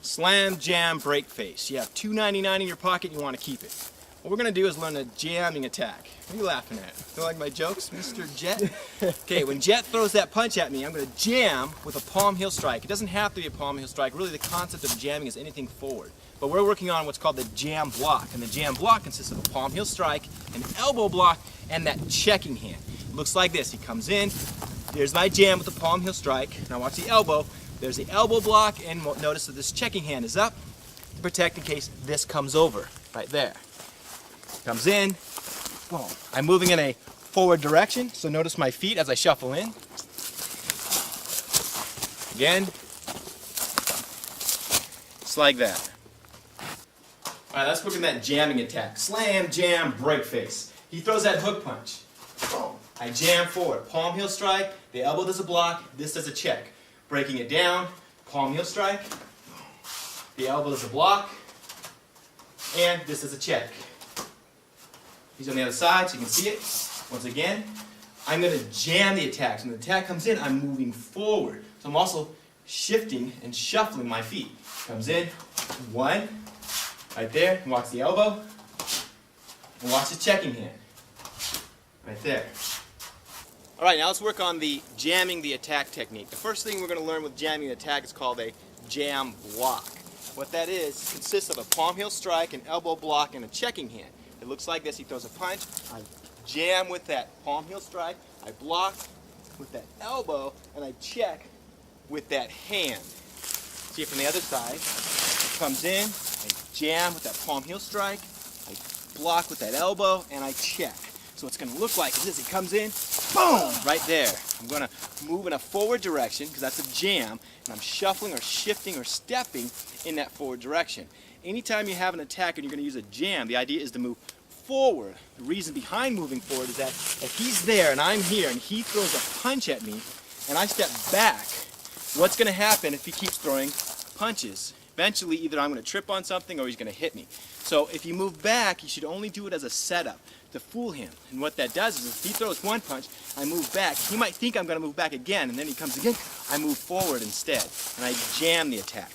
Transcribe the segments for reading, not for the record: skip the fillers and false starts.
Slam, jam, break face. You have $2.99 in your pocket, you want to keep it. What we're going to do is learn a jamming attack. What are you laughing at? Don't like my jokes, Mr. Jet? Okay, when Jet throws that punch at me, I'm going to jam with a palm heel strike. It doesn't have to be a palm heel strike. Really, the concept of jamming is anything forward. But we're working on what's called the jam block. And the jam block consists of a palm heel strike, an elbow block, and that checking hand. It looks like this. He comes in. There's my jam with the palm heel strike. Now watch the elbow. There's the elbow block, and notice that this checking hand is up to protect in case this comes over, right there. Comes in, boom. I'm moving in a forward direction, so notice my feet as I shuffle in. Again, just like that. All right, let's look at that jamming attack. Slam, jam, break face. He throws that hook punch. Boom. I jam forward. Palm heel strike, the elbow does a block, this does a check. Breaking it down, palm heel strike, the elbow does a block, and this is a check. He's on the other side so you can see it. Once again, I'm going to jam the attack. So when the attack comes in, I'm moving forward. So I'm also shifting and shuffling my feet. Comes in, one, right there, and watch the elbow, and watch the checking hand. Right there. All right, now let's work on the jamming the attack technique. The first thing we're going to learn with jamming the attack is called a jam block. What that is, consists of a palm heel strike, an elbow block, and a checking hand. It looks like this. He throws a punch, I jam with that palm heel strike, I block with that elbow, and I check with that hand. See it from the other side. It comes in, I jam with that palm heel strike, I block with that elbow, and I check. So what's going to look like is this. He comes in, boom, right there. I'm going to move in a forward direction because that's a jam, and I'm shuffling or shifting or stepping in that forward direction. Anytime you have an attack and you're going to use a jam, the idea is to move forward. The reason behind moving forward is that if he's there and I'm here and he throws a punch at me and I step back, what's going to happen if he keeps throwing punches? Eventually, either I'm going to trip on something or he's going to hit me. So if you move back, you should only do it as a setup to fool him. And what that does is if he throws one punch, I move back. He might think I'm going to move back again, and then he comes again. I move forward instead, and I jam the attack.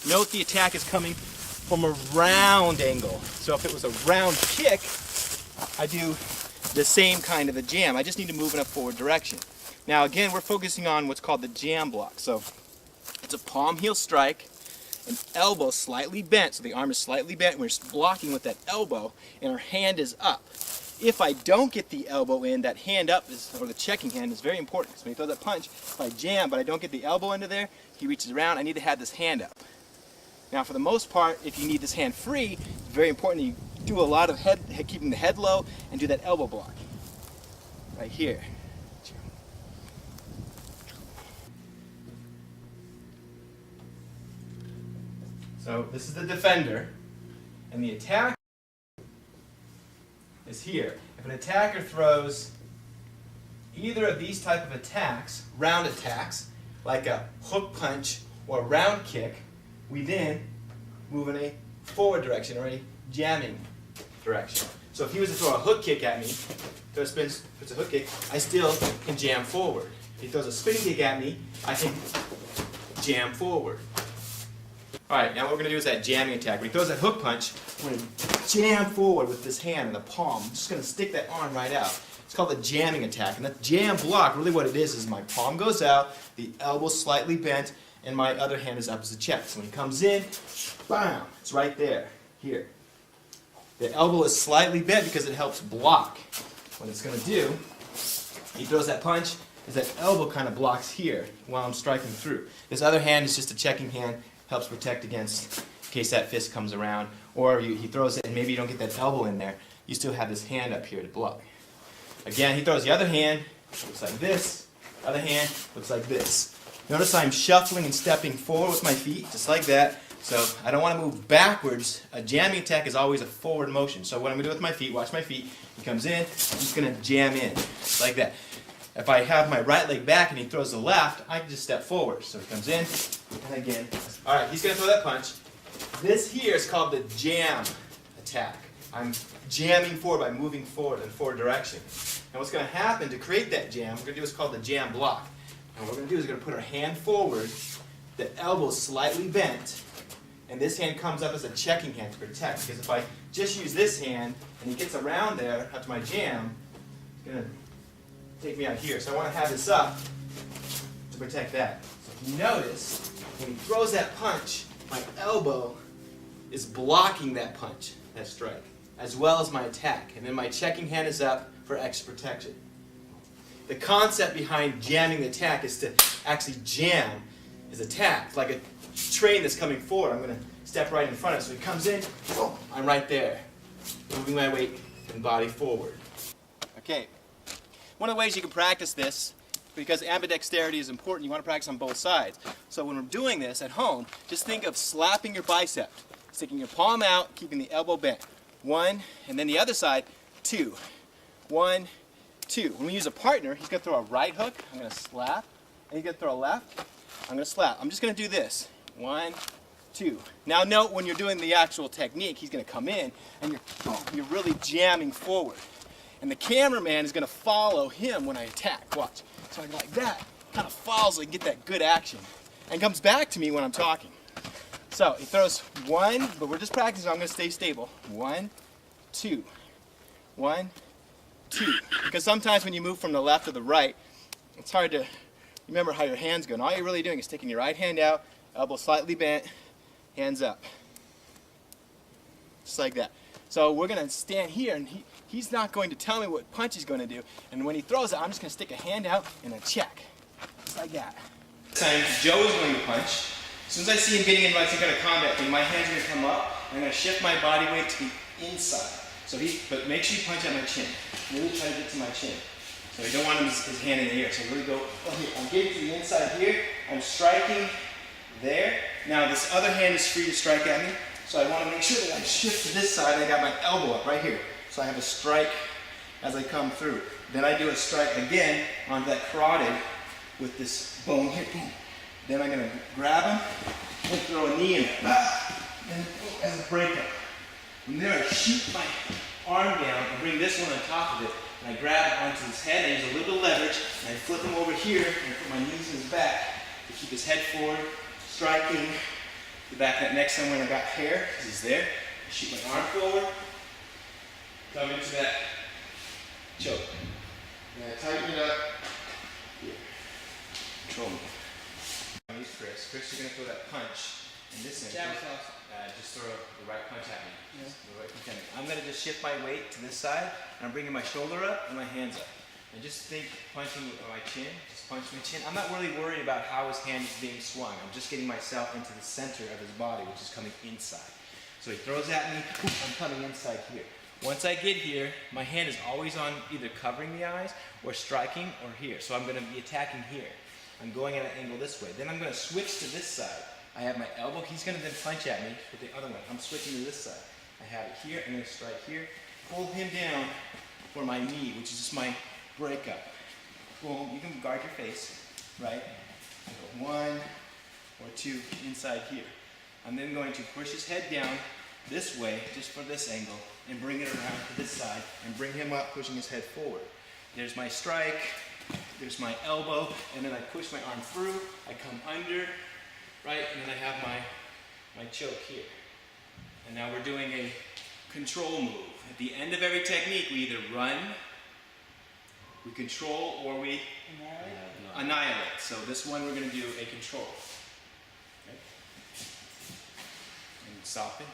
Note the attack is coming from a round angle. So if it was a round kick, I do the same kind of a jam. I just need to move in a forward direction. Now again, we're focusing on what's called the jam block. So it's a palm heel strike, an elbow slightly bent, so the arm is slightly bent, and we're just blocking with that elbow, and our hand is up. If I don't get the elbow in, that hand up, or the checking hand, is very important. So when he throws that punch, if I jam but I don't get the elbow into there, he reaches around, I need to have this hand up. Now for the most part, if you need this hand free, it's very important you do a lot of keeping the head low and do that elbow block. Right here. So this is the defender, and the attack is here. If an attacker throws either of these type of attacks, round attacks, like a hook punch or a round kick, we then move in a forward direction or a jamming direction. So if he was to throw a hook kick at me, throw a spin, puts a hook kick, I still can jam forward. If he throws a spinning kick at me, I can jam forward. Alright, now what we're going to do is that jamming attack. When he throws that hook punch, we're going to jam forward with this hand in the palm. I'm just going to stick that arm right out. It's called the jamming attack. And that jam block, really what it is my palm goes out, the elbow slightly bent, and my other hand is up as a check. So when he comes in, bam, it's right there, here. The elbow is slightly bent because it helps block. What it's going to do, he throws that punch, is that elbow kind of blocks here while I'm striking through. This other hand is just a checking hand, helps protect against in case that fist comes around. Or he throws it and maybe you don't get that elbow in there, you still have this hand up here to block. Again, he throws the other hand, looks like this. Other hand looks like this. Notice I'm shuffling and stepping forward with my feet, just like that. So I don't want to move backwards. A jamming attack is always a forward motion. So what I'm going to do with my feet, watch my feet. He comes in, I'm just going to jam in, just like that. If I have my right leg back and he throws the left, I can just step forward. So he comes in, and again. All right, he's going to throw that punch. This here is called the jam attack. I'm jamming forward by moving forward in a forward direction. And what's going to happen to create that jam, we're going to do what's called the jam block. And what we're going to do is we're going to put our hand forward, the elbow slightly bent, and this hand comes up as a checking hand to protect. Because if I just use this hand, and he gets around there after my jam, it's going to take me out here. So I want to have this up to protect that. So if you notice, when he throws that punch, my elbow is blocking that punch, that strike, as well as my attack. And then my checking hand is up for extra protection. The concept behind jamming the attack is to actually jam his attack. It's like a train that's coming forward. I'm going to step right in front of it. So he comes in, boom, I'm right there, moving my weight and body forward. Okay, one of the ways you can practice this, because ambidexterity is important, you want to practice on both sides. So when we're doing this at home, just think of slapping your bicep, sticking your palm out, keeping the elbow bent. 1, and then the other side, 2. 1, 2. When we use a partner, he's going to throw a right hook, I'm going to slap, and he's going to throw a left, I'm going to slap. I'm just going to do this. 1, 2. Now note when you're doing the actual technique, he's going to come in, and you're really jamming forward. And the cameraman is going to follow him when I attack. Watch. So I go like that, kind of follows so I can get that good action, and comes back to me when I'm talking. So he throws 1, but we're just practicing, so I'm going to stay stable. 1, 2. 1, 2. Because sometimes when you move from the left to the right, it's hard to remember how your hands go. And all you're really doing is taking your right hand out, elbow slightly bent, hands up. Just like that. So we're going to stand here, and he's not going to tell me what punch he's going to do. And when he throws it, I'm just going to stick a hand out and a check. Just like that. This time, Joe is going to punch. As soon as I see him getting in like some kind of combat thing, my hands are going to come up, and I'm going to shift my body weight to the inside. So but make sure you punch at my chin. Really try to get to my chin. So you don't want his hand in the air. So really go, oh, here. I'm getting to the inside here. I'm striking there. Now this other hand is free to strike at me. So I want to make sure that I shift to this side. I got my elbow up right here. So I have a strike as I come through. Then I do a strike again onto that carotid with this bone here. Boom. Then I'm going to grab him and throw a knee in. And as a breakup. From there I shoot my arm down and bring this one on top of it. And I grab it onto his head. I use a little bit of leverage. And I flip him over here and put my knees in his back to keep his head forward, striking. The back of that neck somewhere I got hair, because he's there. I shoot my arm forward, come into that choke. And I tighten it up here. Control me. Use Chris. Chris, you're going to throw that punch. And this end, just throw the right punch at me. Yeah. The right punch at me. I'm going to just shift my weight to this side, and I'm bringing my shoulder up and my hands up. And just think punching with my chin, just punch my chin. I'm not really worried about how his hand is being swung. I'm just getting myself into the center of his body, which is coming inside. So he throws at me, I'm coming inside here. Once I get here, my hand is always on either covering the eyes or striking or here. So I'm going to be attacking here. I'm going at an angle this way. Then I'm going to switch to this side. I have my elbow. He's going to then punch at me with the other one. I'm switching to this side. I have it here. I'm going to strike here. Pull him down for my knee, which is just my breakup. Boom. You can guard your face, right? I go 1 or 2 inside here. I'm then going to push his head down this way, just for this angle, and bring it around to this side, and bring him up, pushing his head forward. There's my strike, there's my elbow, and then I push my arm through, I come under, right, and then I have my choke here. And now we're doing a control move. At the end of every technique, we either run, we control, or we annihilate. So this one we're going to do a control. Okay. And soften.